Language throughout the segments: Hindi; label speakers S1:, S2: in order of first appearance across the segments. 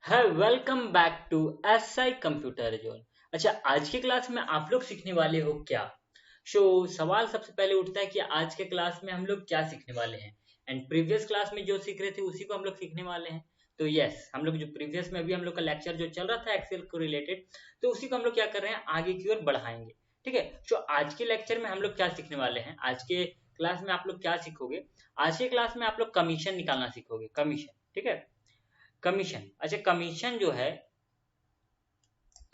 S1: है welcome back to SI computer zone. अच्छा, आज की क्लास में आप लोग सीखने वाले हो क्या? सवाल सबसे पहले उठता है कि आज के क्लास में हम लोग क्या सीखने वाले हैं। एंड प्रीवियस क्लास में जो सीख रहे थे उसी को हम लोग सीखने वाले हैं। तो यस, हम लोग जो प्रीवियस में अभी हम लोग का लेक्चर जो चल रहा था एक्सेल को रिलेटेड, तो उसी को हम लोग क्या कर रहे हैं, आगे की ओर बढ़ाएंगे। ठीक है। आज के लेक्चर में हम लोग क्या सीखने वाले हैं, आज के क्लास में आप लोग क्या सीखोगे? आज के क्लास में आप लोग कमीशन निकालना सीखोगे, कमीशन। ठीक है। कमीशन, अच्छा कमीशन जो है,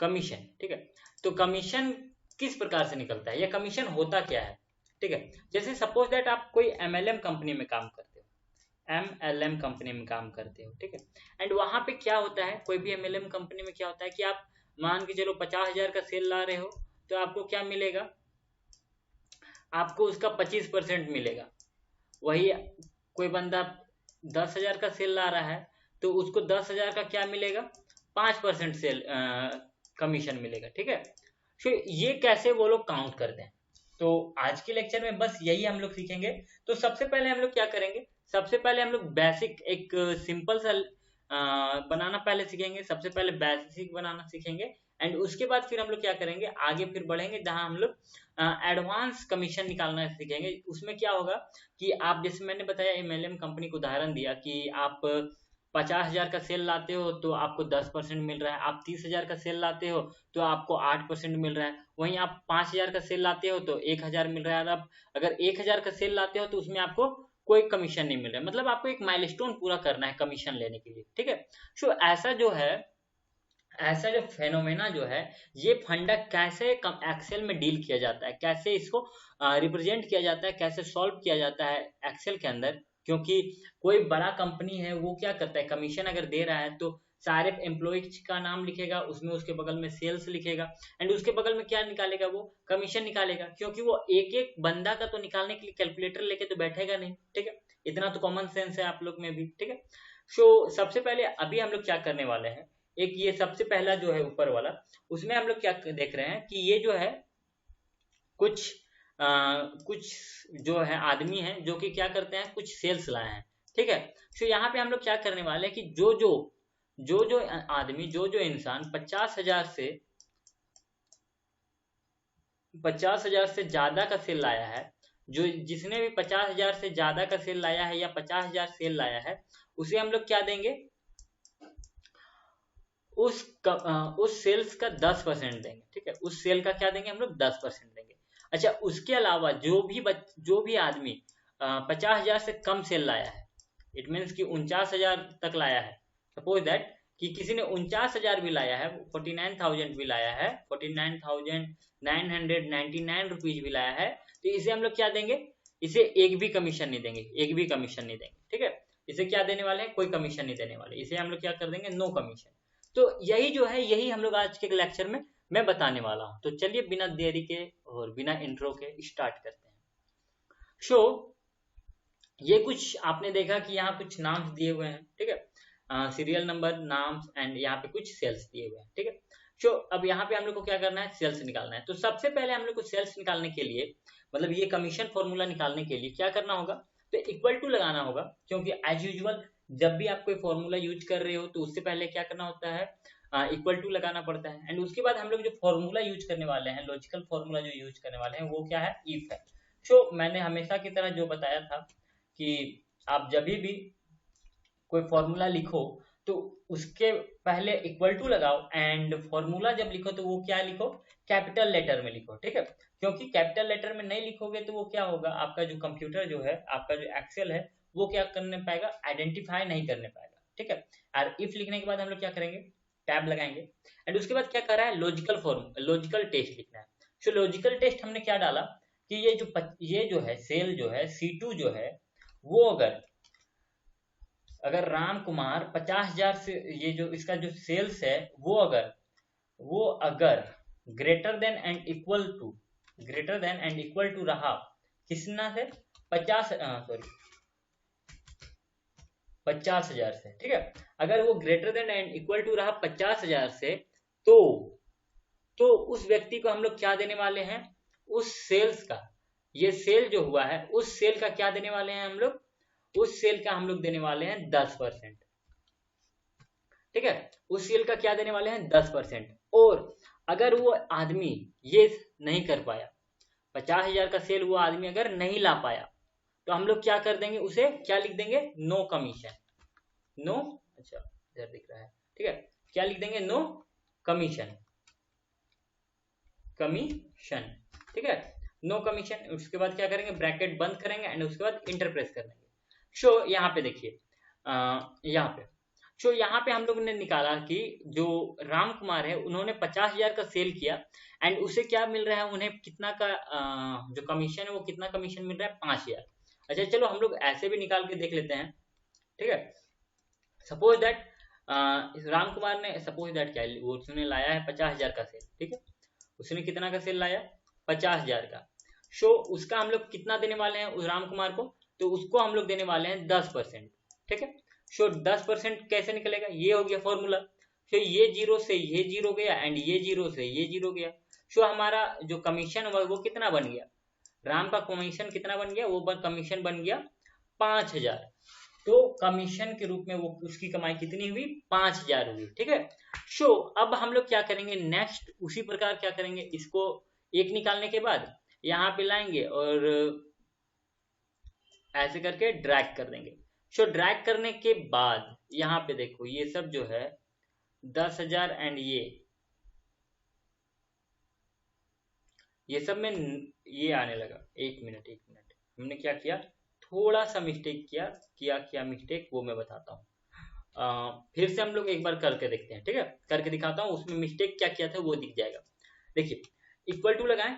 S1: कमीशन, ठीक है। तो कमीशन किस प्रकार से निकलता है या कमीशन होता क्या है? ठीक है। जैसे सपोज दैट आप कोई एमएलएम कंपनी में काम करते हो, एमएलएम कंपनी में काम करते हो, ठीक है। एंड वहां पे क्या होता है, कोई भी एमएलएम कंपनी में क्या होता है कि आप मान के चलो 50,000 का सेल ला रहे हो, तो आपको क्या मिलेगा, आपको उसका 25% मिलेगा। वही कोई बंदा 10,000 का सेल ला रहा है, तो उसको 10,000 का क्या मिलेगा, 5% सेल कमीशन मिलेगा। ठीक है। फिर ये कैसे वो लोग काउंट करते हैं, तो आज के लेक्चर में बस यही हम लोग सीखेंगे। तो सबसे पहले हम लोग क्या करेंगे, सबसे पहले हम लोग बेसिक एक सिंपल सा बनाना पहले सीखेंगे, सबसे पहले बेसिक बनाना सीखेंगे। एंड उसके बाद फिर हम लोग क्या करेंगे, आगे फिर बढ़ेंगे जहां हम लोग एडवांस कमीशन निकालना सीखेंगे। उसमें क्या होगा कि आप, जैसे मैंने बताया एमएलएम कंपनी को उदाहरण दिया कि आप 50,000 का सेल लाते हो तो आपको 10% मिल रहा है, आप 30,000 का सेल लाते हो तो आपको 8% मिल रहा है, वहीं आप 5,000 का सेल लाते हो तो 1,000 मिल रहा है। और आप अगर 1,000 का सेल लाते हो तो उसमें आपको कोई कमीशन नहीं मिल रहा है, मतलब आपको एक माइलस्टोन पूरा करना है कमीशन लेने के लिए। ठीक है। सो ऐसा जो है, ऐसा जो फेनोमेना जो है, ये फंडा कैसे एक्सेल में डील किया जाता है, कैसे इसको रिप्रेजेंट किया जाता है, कैसे सॉल्व किया जाता है एक्सेल के अंदर। क्योंकि कोई बड़ा कंपनी है वो क्या करता है, कमीशन अगर दे रहा है तो सारे एम्प्लॉयज का नाम लिखेगा उसमें, उसके बगल में सेल्स लिखेगा, एंड उसके बगल में क्या निकालेगा, वो कमीशन निकालेगा। क्योंकि वो एक एक बंदा का तो निकालने के लिए कैलकुलेटर लेके तो बैठेगा नहीं। ठीक है। इतना तो कॉमन सेंस है आप लोग में भी। ठीक है। सबसे पहले अभी हम लोग क्या करने वाले हैं, एक ये सबसे पहला जो है ऊपर वाला, उसमें हम लोग क्या देख रहे हैं कि ये जो है कुछ कुछ जो है आदमी हैं जो कि क्या करते हैं, कुछ सेल्स लाए हैं। ठीक है। यहाँ पे हम लोग क्या करने वाले हैं कि जो आदमी, जो इंसान 50,000 से ज्यादा का सेल लाया है, जो जिसने भी 50,000 से ज्यादा का सेल लाया है या 50,000 सेल लाया है, उसे हम लोग क्या देंगे, उस सेल्स का 10% देंगे। ठीक है। उस सेल का क्या देंगे हम लोग, 10% देंगे। अच्छा, उसके अलावा जो भी आदमी 50,000 से कम सेल लाया है, इट मीन्स कि 49,000 तक लाया है, सपोज दैट कि किसी ने 49,000 भी लाया है, 49,000 भी लाया है, 49,999 रुपीज भी लाया है, तो इसे हम लोग क्या देंगे, इसे एक भी कमीशन नहीं देंगे, एक भी कमीशन नहीं देंगे। ठीक है। इसे क्या देने वाले हैं, कोई कमीशन नहीं देने वाले, इसे हम लोग क्या कर देंगे, नो कमीशन। तो यही जो है, यही हम लोग आज के लेक्चर में मैं बताने वाला हूं। तो चलिए बिना देरी के और बिना इंट्रो के स्टार्ट करते हैं। शो ये कुछ आपने देखा कि यहाँ कुछ नाम्स दिए हुए हैं। ठीक है। सीरियल नंबर, नाम्स, एंड यहाँ पे कुछ सेल्स दिए हुए हैं। ठीक है। अब यहाँ पे हम लोग को क्या करना है, सेल्स निकालना है। तो सबसे पहले हम लोग को सेल्स निकालने के लिए, मतलब ये कमीशन फॉर्मूला निकालने के लिए क्या करना होगा, तो इक्वल टू लगाना होगा। क्योंकि एज यूजुअल जब भी आप कोई फॉर्मूला यूज कर रहे हो तो उससे पहले क्या करना होता है, इक्वल टू लगाना पड़ता है। एंड उसके बाद हम लोग जो फॉर्मूला यूज करने वाले हैं, लॉजिकल फॉर्मूला जो यूज करने वाले हैं, वो क्या है, इफ है। मैंने हमेशा की तरह जो बताया था कि आप जब भी कोई फॉर्मूला लिखो तो उसके पहले इक्वल टू लगाओ, एंड फॉर्मूला जब लिखो तो वो क्या लिखो, कैपिटल लेटर में लिखो। ठीक है। क्योंकि कैपिटल लेटर में नहीं लिखोगे तो वो क्या होगा, आपका जो कंप्यूटर जो है, आपका जो एक्सेल है, वो क्या करने पाएगा, आइडेंटिफाई नहीं करने पाएगा। ठीक है। और इफ लिखने के बाद हम लोग क्या करेंगे, टैब लगाएंगे। एंड उसके बाद क्या कर रहा है, लॉजिकल टेस्ट लिखना है। लॉजिकल टेस्ट हमने क्या डाला कि ये जो है सेल जो है C2 जो है, वो अगर अगर राम कुमार 50,000 से, ये जो इसका जो सेल्स है, वो अगर greater than and equal to रहा किसना से, 50,000 से। ठीक है। अगर वो greater than and equal to रहा 50,000 से, तो तो उस व्यक्ति को हम लोग क्या देने वाले हैं, उस सेल्स का, ये सेल जो हुआ है उस सेल का क्या देने वाले हैं हम लोग, उस सेल का हम लोग देने वाले हैं 10%। ठीक है, उस सेल का क्या देने वाले हैं 10%। और अगर वो आदमी ये नहीं कर पाया, 50,000 का सेल वो आदमी अगर नहीं ला पाया, तो हम लोग क्या कर देंगे, उसे क्या लिख देंगे, नो कमीशन। नो, अच्छा इधर दिख रहा है, ठीक है, क्या लिख देंगे, नो कमीशन, कमीशन, ठीक है, नो कमीशन। उसके बाद क्या करेंगे, ब्रैकेट बंद करेंगे एंड उसके बाद इंटर प्रेस कर देंगे। शो यहाँ पे देखिए, यहाँ पे शो, यहाँ पे हम लोग ने निकाला कि जो राम कुमार है उन्होंने 50,000 का सेल किया एंड उसे क्या मिल रहा है, उन्हें कितना का जो कमीशन है वो कितना कमीशन मिल रहा है, 5,000। अच्छा चलो हम लोग ऐसे भी निकाल के देख लेते हैं, ठीक है। सपोज दैट राम कुमार ने, सपोज दैट क्या, वो उसने लाया है 50,000 का सेल, ठीक है, उसने कितना का सेल लाया, 50,000 का। शो उसका हम लोग कितना देने वाले हैं उस राम कुमार को, तो उसको हम लोग देने वाले हैं 10%, ठीक है। शो 10% कैसे निकलेगा, ये हो गया फॉर्मूला। शो ये जीरो से ये जीरो गया एंड ये जीरो से ये जीरो गया। शो हमारा जो कमीशन हुआ वो कितना बन गया, राम का कमीशन कितना बन गया, वो कमीशन बन गया 5,000। तो कमीशन के रूप में वो उसकी कमाई कितनी हुई, 5,000 हुई, ठीक है। शो अब हम लोग क्या करेंगे, नेक्स्ट उसी प्रकार क्या करेंगे, इसको एक निकालने के बाद यहाँ पे लाएंगे और ऐसे करके ड्रैग कर देंगे। शो ड्रैग करने के बाद यहाँ पे देखो ये सब जो है 10,000 एंड ये सब में ये आने लगा। एक मिनट हमने क्या किया, थोड़ा सा मिस्टेक किया मिस्टेक वो मैं बताता हूँ। फिर से हम लोग एक बार करके देखते हैं, ठीक है, करके दिखाता हूँ उसमें मिस्टेक क्या किया था वो दिख जाएगा। देखिए इक्वल टू लगाएं,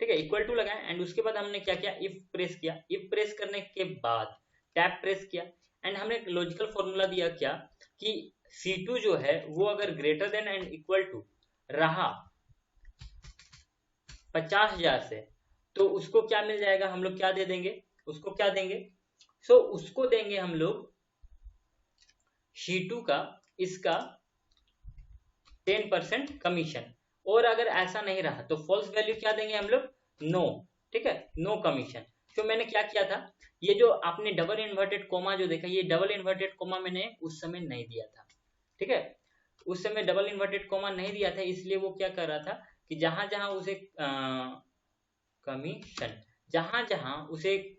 S1: ठीक है, इक्वल टू लगाएं एंड उसके बाद हमने क्या किया, इफ प्रेस किया। इफ प्रेस करने के बाद टैब प्रेस किया एंड हमने एक लॉजिकल फॉर्मूला दिया क्या, कि C2 जो है वो अगर greater than and equal to रहा 50,000 से, तो उसको क्या मिल जाएगा, हम लोग क्या दे देंगे, उसको क्या देंगे, सो उसको देंगे हम लोग C2 का इसका 10% कमीशन। और अगर ऐसा नहीं रहा तो फॉल्स वैल्यू क्या देंगे हम लोग, नो, ठीक है, नो कमीशन। तो मैंने क्या किया था, ये जो आपने डबल इन्वर्टेड कोमा जो देखा, ये डबल इन्वर्टेड कोमा मैंने उस समय नहीं दिया था, ठीक है, उस समय डबल इन्वर्टेड कोमा नहीं दिया था, इसलिए वो क्या कर रहा था कि जहां जहां उसे कमीशन, जहां जहां उसे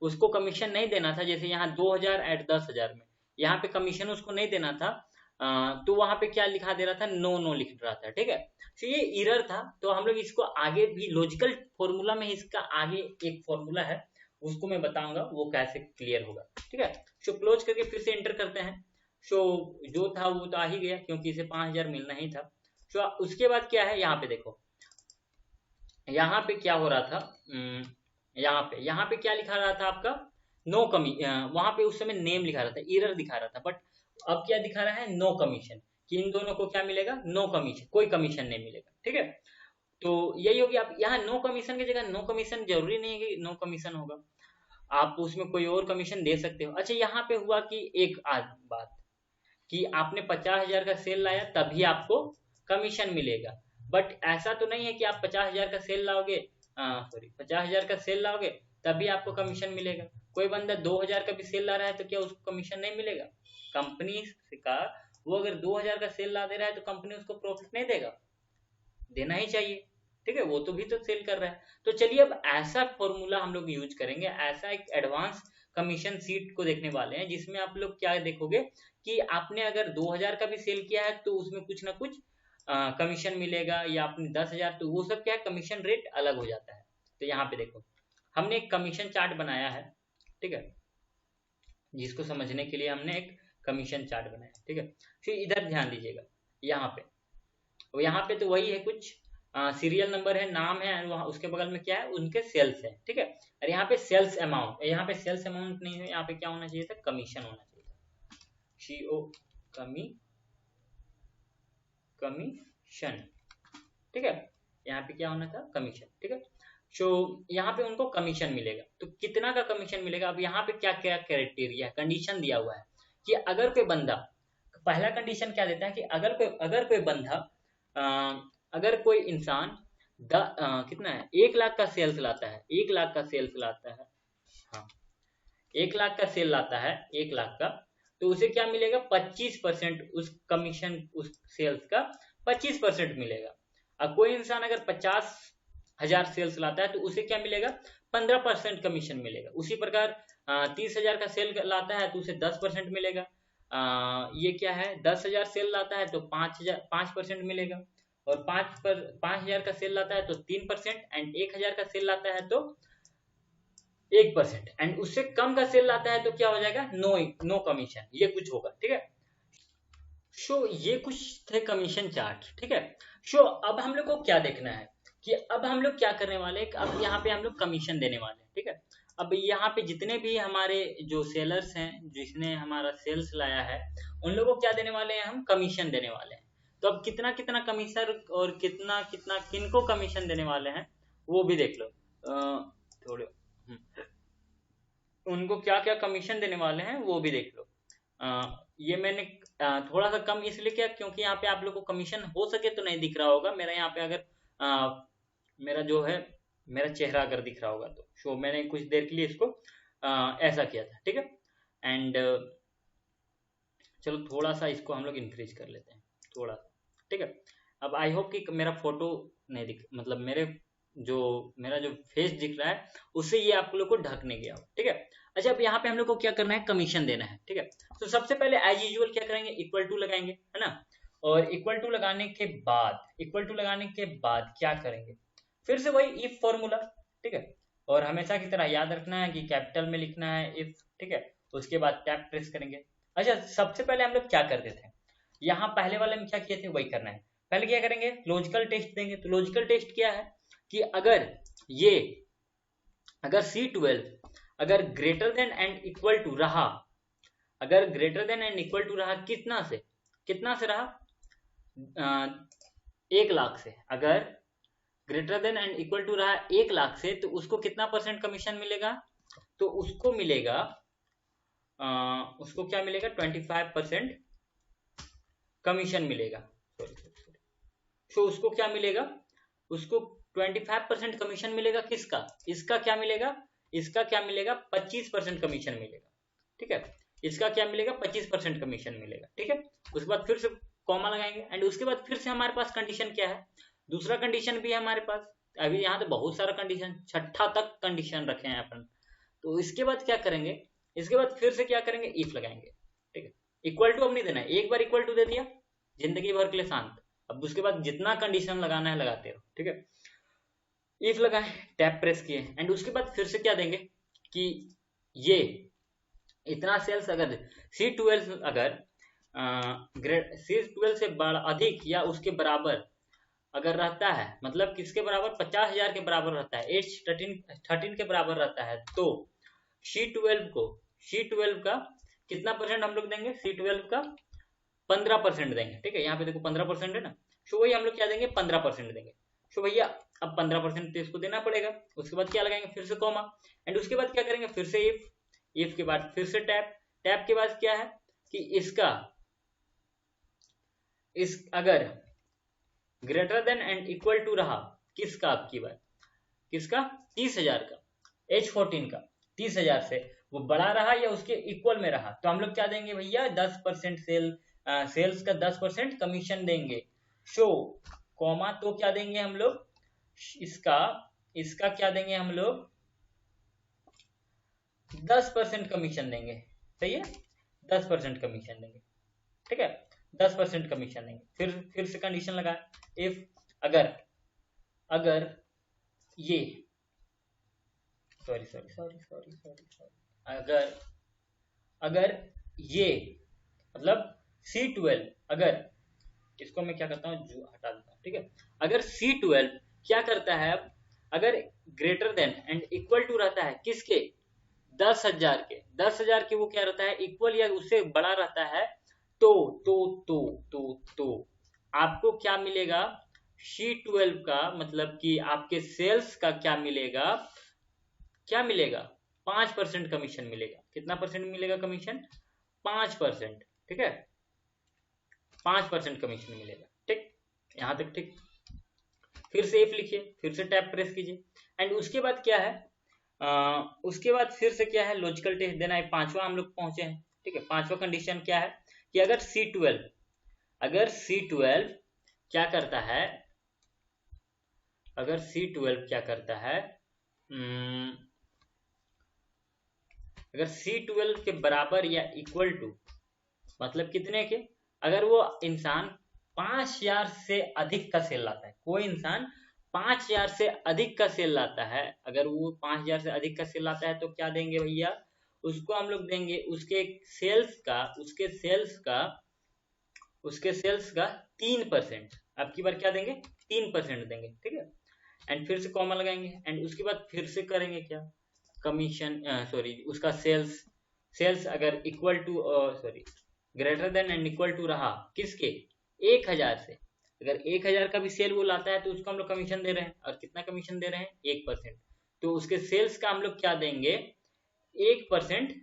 S1: उसको कमीशन नहीं देना था, जैसे यहाँ 2,000 एट 10,000 में यहाँ पे कमीशन उसको नहीं देना था, तो वहां पे क्या लिखा दे रहा था, नो नो लिख रहा था, ठीक है। तो ये एरर था, तो हम लोग इसको आगे भी लॉजिकल फॉर्मूला में, इसका आगे एक फॉर्मूला है उसको मैं बताऊंगा वो कैसे क्लियर होगा, ठीक है। सो क्लोज करके फिर से एंटर करते हैं। सो जो था वो तो आ ही गया क्योंकि इसे 5,000 मिलना ही था। सो उसके बाद क्या है, यहाँ पे देखो, यहाँ पे क्या हो रहा था, यहाँ पे क्या लिखा रहा था आपका, नो कमी, वहां पे उस समय नेम लिखा रहा था, एरर दिखा रहा था, बट अब क्या दिखा रहा है, नो कमीशन, कि इन दोनों को क्या मिलेगा, नो कमीशन, कोई कमीशन नहीं मिलेगा, ठीक है। तो यही होगी, आप यहाँ नो कमीशन की जगह, नो कमीशन जरूरी नहीं है कि नो कमीशन होगा, आप उसमें कोई और कमीशन दे सकते हो। अच्छा यहाँ पे हुआ कि एक बात, कि आपने 50,000 का सेल लाया तभी आपको कमीशन मिलेगा, बट ऐसा तो नहीं है कि आप 50,000 का सेल लाओगे, सॉरी 50,000 का सेल लाओगे तभी आपको कमीशन मिलेगा। कोई बंदा 2,000 का भी सेल ला रहा है तो क्या उसको कमीशन नहीं मिलेगा, कंपनी का वो अगर 2,000 का सेल ला दे रहा है तो कंपनी उसको प्रॉफिट नहीं देगा, देना ही चाहिए, ठीक है, वो तो भी तो सेल कर रहा है। तो चलिए अब ऐसा फॉर्मूला हम लोग यूज करेंगे, ऐसा एक एडवांस कमीशन सीट को देखने वाले हैं जिसमें आप लोग क्या देखोगे कि आपने अगर 2,000 का भी सेल किया है तो उसमें कुछ ना कुछ कमीशन मिलेगा, या आपने 10,000, तो वो सब क्या है, कमीशन रेट अलग हो जाता है। तो यहाँ पे देखो हमने एक कमीशन चार्ट बनाया है, ठीक है, जिसको समझने के लिए हमने एक कमीशन चार्ट बनाया, ठीक है। फिर इधर ध्यान दीजिएगा, यहाँ पे, और यहाँ पे तो वही है, कुछ सीरियल नंबर है, नाम है, वहाँ उसके बगल में क्या है, उनके सेल्स है, ठीक है। और यहाँ पे सेल्स अमाउंट, यहाँ पे सेल्स अमाउंट नहीं है, यहाँ पे क्या होना चाहिए था, कमीशन होना चाहिए था, CO कमीशन, ठीक है, यहाँ पे क्या होना था, कमीशन, ठीक है। सो यहाँ पे उनको कमीशन मिलेगा, तो कितना का कमीशन मिलेगा। अब यहाँ पे क्या क्या क्राइटेरिया, कंडीशन दिया हुआ है कि अगर कोई बंदा, पहला कंडीशन क्या देता है कि अगर कोई बंदा, अगर कोई इंसान कितना है, 1,00,000 का सेल्स लाता है, 1,00,000 का सेल्स लाता है, हाँ 1,00,000 का सेल लाता है, 1,00,000 का, तो उसे क्या मिलेगा, 25%, उस कमीशन, उस सेल्स का 25% मिलेगा। अब कोई इंसान अगर 50,000 सेल्स लाता है तो उसे क्या मिलेगा, 15% कमीशन मिलेगा। उसी प्रकार 30,000 का सेल लाता है तो उसे 10% मिलेगा। ये क्या है, 10,000 सेल लाता है तो 5% मिलेगा, और 5,000 का सेल लाता है तो 3%, एंड 1,000 का सेल लाता है तो 1%, एंड उससे कम का सेल लाता है तो क्या हो जाएगा, नो कमीशन, ये कुछ होगा। ठीक है, सो ये कुछ थे कमीशन चार्ट। ठीक है, सो अब हम लोग को क्या देखना है कि अब हम लोग क्या करने वाले हैं, अब यहाँ पे हम लोग कमीशन देने वाले हैं। ठीक है, अब यहाँ पे जितने भी हमारे जो सेलर्स हैं, जिसने हमारा सेल्स लाया है, उन लोगों को क्या देने वाले हैं, हम कमीशन देने वाले हैं। तो अब कितना कितना कमीशन और कितना कितना किनको कमीशन देने वाले हैं वो भी देख लो। थोड़े उनको क्या क्या कमीशन देने वाले हैं वो भी देख लो। ये मैंने थोड़ा सा कम इसलिए किया क्योंकि यहाँ पे आप लोग को कमीशन हो सके तो नहीं दिख रहा होगा मेरा, यहाँ पे अगर मेरा जो है मेरा चेहरा अगर दिख रहा होगा तो शो मैंने कुछ देर के लिए इसको ऐसा किया था। ठीक है, एंड चलो थोड़ा सा इसको हम लोग इंक्रीज कर लेते हैं थोड़ा सा। ठीक है, अब आई होप कि मेरा फोटो नहीं दिख, मतलब मेरा जो फेस दिख रहा है उससे ये आप लोग को ढक नहीं गया हो। ठीक है, अच्छा अब यहाँ पे हम लोग को क्या करना है, कमीशन देना है। ठीक है, तो सबसे पहले एज यूजुअल क्या करेंगे, इक्वल टू लगाएंगे, है ना, और इक्वल टू लगाने के बाद क्या करेंगे, फिर से वही इफ फॉर्मूला। ठीक है, और हमेशा की तरह याद रखना है कि कैपिटल में लिखना है इफ। ठीक है, उसके बाद टैब प्रेस करेंगे। अच्छा, सबसे पहले हम लोग क्या करते थे, यहाँ पहले वाले में क्या किए थे वही करना है। पहले क्या करेंगे, लॉजिकल टेस्ट देंगे। तो लॉजिकल टेस्ट क्या है कि अगर C12 अगर greater than and equal to रहा, अगर greater than and equal to रहा कितना से रहा, 1,00,000 से। अगर greater than and equal to रहा 1,00,000 से तो उसको कितना परसेंट कमीशन मिलेगा, तो उसको मिलेगा उसको क्या मिलेगा, 25% कमीशन मिलेगा। तो उसको क्या मिलेगा, उसको 25% कमीशन मिलेगा। किसका, इसका क्या मिलेगा, इसका क्या मिलेगा, 25% कमीशन मिलेगा। ठीक है, इसका क्या मिलेगा, 25% कमीशन मिलेगा। ठीक है, उसके बाद फिर से कॉमा लगाएंगे, एंड उसके बाद फिर से हमारे पास कंडीशन क्या है, दूसरा कंडीशन भी है हमारे पास। अभी यहाँ तो बहुत सारा कंडीशन, 6ठा तक कंडीशन रखे हैं अपन। तो इसके बाद क्या करेंगे, इसके बाद फिर से क्या करेंगे, इफ लगाएंगे। ठीक है, इक्वल टू अब नहीं देना है, एक बार इक्वल टू दे दिया जिंदगी भर के लिए शांत। अब उसके बाद जितना कंडीशन लगाना है लगाते रहो। ठीक है, इफ लगाए, टैब प्रेस किए, एंड उसके बाद फिर से क्या देंगे कि ये इतना सेल्स अगर C12 अगर C12 से बड़ा, अधिक या उसके बराबर अगर रहता है, मतलब किसके बराबर, 50,000 के बराबर रहता है, एज 13 के बराबर रहता है, तो C12 का कितना परसेंट हम लोग देंगे, C12 का 15% देंगे। ठीक है, यहाँ पे देखो 15% है ना, तो वही हम लोग क्या देंगे, 15% देंगे। तो भैया अब 15% तो इसको देना पड़ेगा। उसके बाद क्या लगाएंगे, फिर से कॉमा, एंड उसके बाद क्या करेंगे, फिर से इफ के बाद फिर से टैब के बाद क्या है कि अगर greater than and equal to रहा किसका, आपकी बात किसका, 30,000 का, H14 का 30,000 से वो बड़ा रहा या उसके इक्वल में रहा, तो हम लोग क्या देंगे भैया, 10% सेल्स का 10% कमीशन देंगे। शो कॉमा, तो क्या देंगे हम लोग, इसका क्या देंगे हम लोग, 10% कमीशन देंगे। सही है, 10% कमीशन देंगे। ठीक है, 10% कमीशन देंगे। फिर से कंडीशन लगा, इफ अगर ये अगर ये मतलब C12, अगर इसको मैं क्या करता हूँ, जो हटा देता हूँ। ठीक है, अगर C12 क्या करता है, अगर greater than and equal to रहता है किसके, 10,000 के वो क्या रहता है, इक्वल या उससे बड़ा रहता है, तो आपको क्या मिलेगा, C12 का मतलब कि आपके सेल्स का क्या मिलेगा, 5% कमीशन मिलेगा। कितना परसेंट मिलेगा कमीशन, 5%। ठीक है, 5% कमीशन मिलेगा। ठीक, यहां तक ठीक। फिर से इफ लिखिए, फिर से टैब प्रेस कीजिए, एंड उसके बाद क्या है, उसके बाद फिर से क्या है, लॉजिकल टेस्ट देना है। 5वां हम लोग पहुंचे हैं। ठीक ठीक है। पांचवा कंडीशन क्या है कि अगर C12 क्या करता है, अगर C12 क्या करता है, अगर C12 के बराबर या इक्वल टू, मतलब कितने के, अगर वो इंसान 5000 से अधिक का सेल लाता है, कोई इंसान 5000 से अधिक का सेल लाता है, अगर वो 5000 से अधिक का सेल लाता है तो क्या देंगे भैया, उसको हम लोग देंगे उसके सेल्स का 3%। अब की बार क्या देंगे, 3% देंगे, ठीक है। एंड फिर से कॉमा लगाएंगे एंड उसके बाद फिर से करेंगे क्या, कमीशन, उसका सेल्स अगर equal to greater than and equal to रहा किसके, 1000 से, अगर 1000 का भी सेल वो लाता है तो उसको हम लोग कमीशन दे रहे हैं, और कितना कमीशन दे रहे हैं, 1%। तो उसके सेल्स का हम लोग क्या देंगे, 1%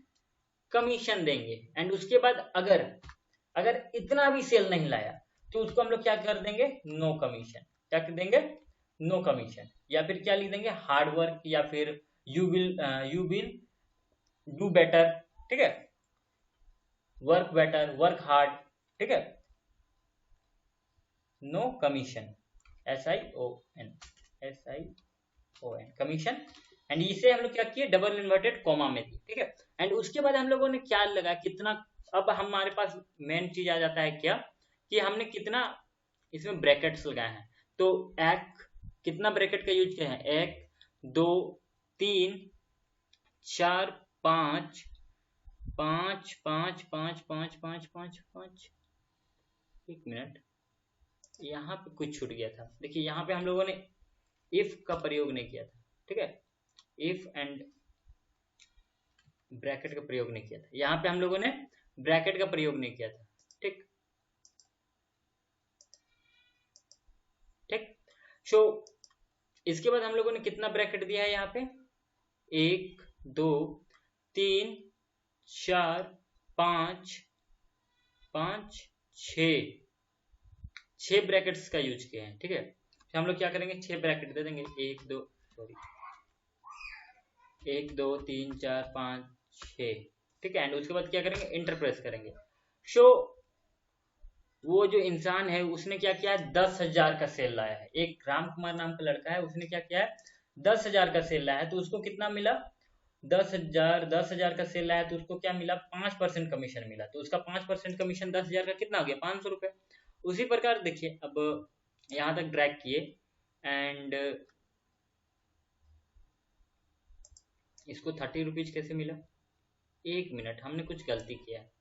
S1: कमीशन देंगे। एंड उसके बाद अगर इतना भी सेल नहीं लाया तो उसको हम लोग क्या कर देंगे, नो कमीशन। क्या कर देंगे, नो कमीशन, या फिर क्या लिख देंगे, हार्ड वर्क, या फिर यू विल डू बेटर, ठीक है, वर्क बेटर, वर्क हार्ड, ठीक है, no commission, SION commission. And इसे हम लोग क्या किए, डबल इन्वर्टेड कॉमा में दी, ठीक है। एंड उसके बाद हम लोगों ने क्या लगा, कितना, अब हमारे पास मेन चीज आ जाता है क्या, कि हमने कितना इसमें ब्रैकेट्स लगाए हैं। तो कितना ब्रैकेट का यूज किया है, 1 2 3 4 5 5 5 5 5 5 5 5, एक मिनट, यहाँ पे कुछ छूट गया था। देखिए यहाँ पे हम लोगों ने इफ का प्रयोग नहीं किया था, ठीक है, इफ एंड ब्रैकेट का प्रयोग नहीं किया था, यहाँ पे हम लोगों ने ब्रैकेट का प्रयोग नहीं किया था, ठीक ठीक। सो इसके बाद हम लोगों ने कितना ब्रैकेट दिया है यहाँ पे, 1 2 3 4 5 5 6 ब्रैकेट्स का यूज किए हैं, ठीक है। तो हम लोग क्या करेंगे, 6 ब्रैकेट दे देंगे, 1 2 3 4 5 6, ठीक है। एंड उसके बाद क्या करेंगे, इंटरप्रेस करेंगे। सो वो जो इंसान है उसने क्या किया है, 10,000 का सेल लाया है, एक राम कुमार नाम का लड़का है, उसने क्या किया है, 10,000 का सेल लाया है, तो उसको कितना मिला, 10,000 का सेल लाया तो उसको क्या मिला, 5% कमीशन मिला। तो उसका 5% कमीशन 10,000 का कितना हो गया, 500 रुपए। उसी प्रकार देखिए, अब यहां तक ड्रैग किए एंड इसको 30 रुपीज कैसे मिला, एक मिनट, हमने कुछ गलती किया है।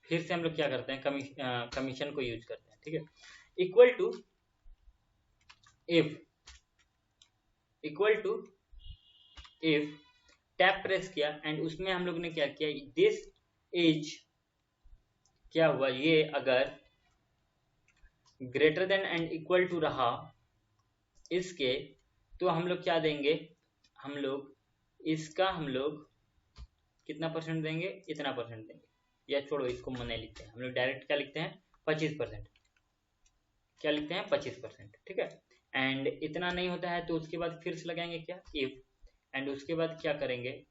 S1: फिर से हम लोग क्या करते हैं, कमीशन को यूज करते हैं, ठीक है। Equal to if tap press किया एंड उसमें हम लोग ने क्या किया, दिस इज, क्या हुआ, ये अगर greater than and equal to रहा इसके, तो हम लोग क्या देंगे, हम लोग कितना परसेंट देंगे, इतना परसेंट देंगे, या छोड़ो इसको मने लिखते हैं, हम लोग डायरेक्ट क्या लिखते हैं, 25%, क्या लिखते हैं, 25%, ठीक है। एंड इतना नहीं होता है तो उसके बाद फिर से लगाएंगे क्या, इफ, एंड उसके बाद क्या करेंगे,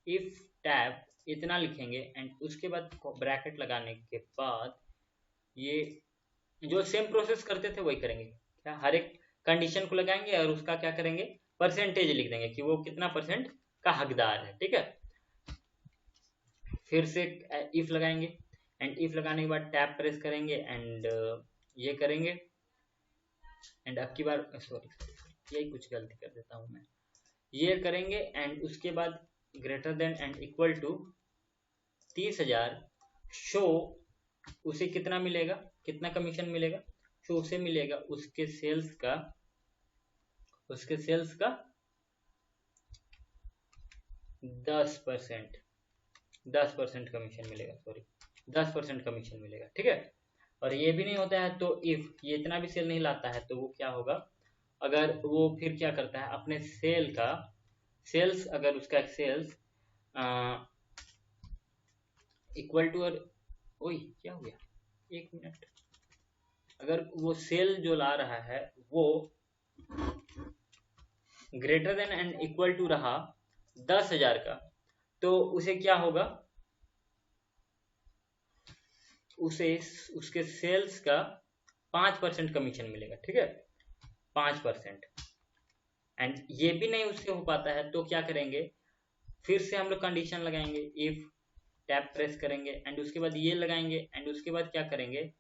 S1: इफ टैब इतना लिखेंगे एंड उसके बाद ब्रैकेट लगाने के बाद ये जो सेम प्रोसेस करते थे वही करेंगे, क्या, हर एक कंडीशन को लगाएंगे और उसका क्या करेंगे, परसेंटेज लिख देंगे कि वो कितना परसेंट का हकदार है, ठीक है। फिर से इफ लगाएंगे एंड इफ लगाने के बाद टैब प्रेस करेंगे एंड ये करेंगे एंड अब की बार सॉरी यही कुछ गलती कर देता हूं मैं, ये करेंगे एंड उसके बाद greater than and equal to 30,000, show उसे कितना मिलेगा, कितना कमीशन मिलेगा, शो उसे मिलेगा उसके सेल्स का 10% कमीशन मिलेगा, 10% कमीशन मिलेगा, ठीक है। और ये भी नहीं होता है तो इफ ये इतना भी सेल नहीं लाता है तो वो क्या होगा, अगर वो फिर क्या करता है, अपने सेल्स अगर उसका सेल्स इक्वल टू, और ओए क्या हो गया, एक मिनट, अगर वो सेल जो ला रहा है वो greater than and equal to रहा 10,000 का, तो उसे क्या होगा, उसे उसके सेल्स का 5% कमीशन मिलेगा, ठीक है, 5%। एंड ये भी नहीं उससे हो पाता है तो क्या करेंगे, फिर से हम लोग कंडीशन लगाएंगे, इफ टैब प्रेस करेंगे एंड उसके बाद ये लगाएंगे एंड उसके बाद क्या करेंगे,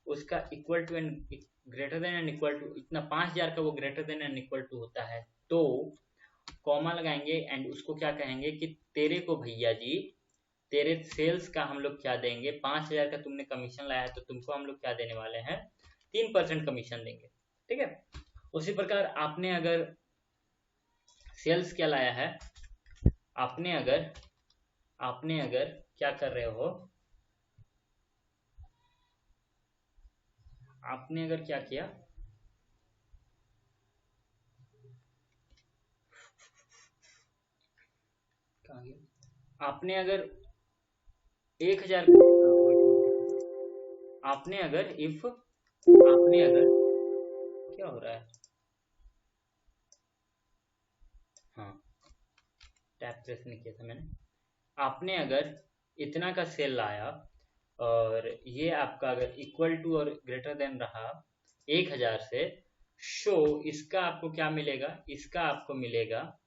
S1: उसका equal to and greater than and equal to, इतना 5000 का वो greater than and equal to होता है, तो कॉमा लगाएंगे एंड उसको क्या कहेंगे कि तेरे को भैया जी, तेरे सेल्स का हम लोग क्या देंगे, 5000 का तुमने कमीशन लाया है तो तुमको हम लोग क्या देने वाले हैं, 3% कमीशन देंगे, ठीक है। उसी प्रकार आपने अगर सेल्स क्या लाया है, आपने अगर क्या कर रहे हो, आपने अगर क्या किया, कहाँ गया, आपने अगर 1000, आपने अगर क्या हो रहा है, हाँ टैप प्रेस नहीं किया था मैंने, आपने अगर इतना का सेल लाया और ये आपका अगर इक्वल टू और ग्रेटर देन रहा 1000 से, शो इसका आपको क्या मिलेगा, इसका आपको मिलेगा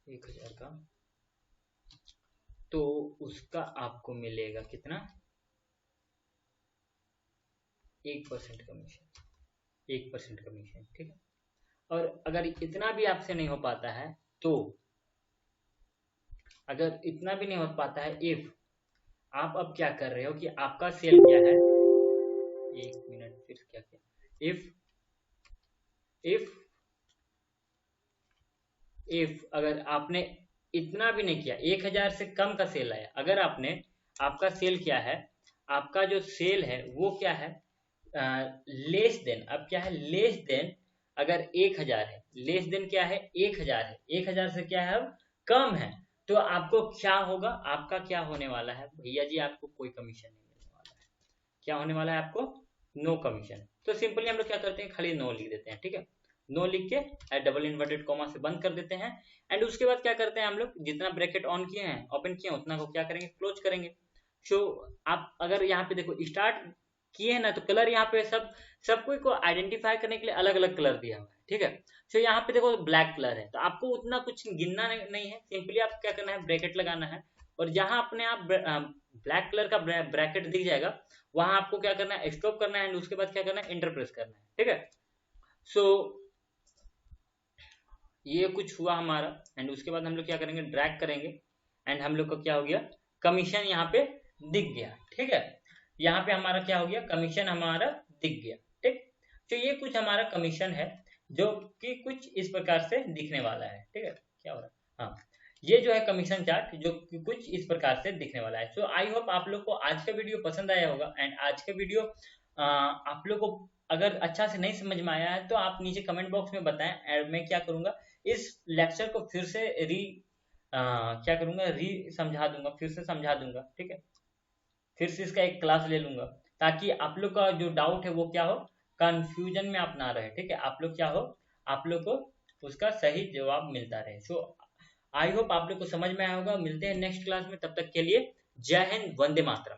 S1: 1000 का, तो उसका आपको मिलेगा कितना, 1% कमीशन, 1% कमीशन, ठीक है। और अगर इतना भी आपसे नहीं हो पाता है तो, अगर इतना भी नहीं हो पाता है, इफ आप अब क्या कर रहे हो कि आपका सेल क्या है, एक मिनट फिर क्या किया, इफ अगर आपने इतना भी नहीं किया, 1000 से कम का सेल आया, अगर आपका सेल क्या है, आपका जो सेल है वो क्या है, लेस देन, अब क्या है, लेस देन, अगर 1000 है, लेस देन क्या है, 1000 है, 1000 से क्या है अब कम है, तो आपको क्या होगा, आपका क्या होने वाला है भैया जी, आपको कोई कमीशन नहीं मिलने वाला है, क्या होने वाला है आपको, नो कमीशन। तो सिंपली हम लोग क्या करते हैं, खाली नो लिख देते हैं, ठीक है, नो लिख के डबल इन्वर्टेड कॉमा से बंद कर देते हैं एंड उसके बाद क्या करते हैं, हम लोग जितना ब्रैकेट ऑन किए हैं, ओपन किए हैं, उतना को क्या करेंगे, क्लोज करेंगे। सो आप अगर यहाँ पे देखो स्टार्ट किए हैं ना, तो कलर यहाँ पे सब कोई को आइडेंटिफाई करने के लिए अलग अलग कलर दिया हुआ है, ठीक है। सो यहाँ पे देखो ब्लैक कलर है, तो आपको उतना कुछ गिनना नहीं है, सिंपली आप क्या करना है, ब्रैकेट लगाना है और जहां अपने आप ब्लैक कलर का ब्रैकेट दिख जाएगा, वहां आपको क्या करना है, स्टॉप करना है एंड उसके बाद क्या करना है, एंटर प्रेस करना है, ठीक है। सो ये कुछ हुआ हमारा एंड उसके बाद हम लोग क्या करेंगे, ड्रैग करेंगे एंड हम लोग को क्या हो गया, कमीशन यहाँ पे दिख गया, ठीक है, यहाँ पे हमारा क्या हो गया, कमीशन हमारा दिख गया, ठीक। तो ये कुछ हमारा कमीशन है जो कि कुछ इस प्रकार से दिखने वाला है, ठीक है, क्या हो रहा है, हाँ ये जो है कमीशन चार्ट जो कि कुछ इस प्रकार से दिखने वाला है। सो आई होप आप लोग को आज का वीडियो पसंद आया होगा एंड आज का वीडियो आप लोग को अगर अच्छा से नहीं समझ में आया है तो आप नीचे कमेंट बॉक्स में बताएं एंड मैं क्या करूंगा, इस लेक्चर को फिर से क्या करूंगा, समझा दूंगा, फिर से समझा दूंगा, ठीक है, फिर से इसका एक क्लास ले लूंगा ताकि आप लोग का जो डाउट है वो क्या हो, कंफ्यूजन में आप ना रहे, ठीक है, आप लोग क्या हो, आप लोग को उसका सही जवाब मिलता रहे। सो आई होप आप लोग को समझ में आया होगा, मिलते हैं नेक्स्ट क्लास में, तब तक के लिए जय हिंद, वंदे मातरम।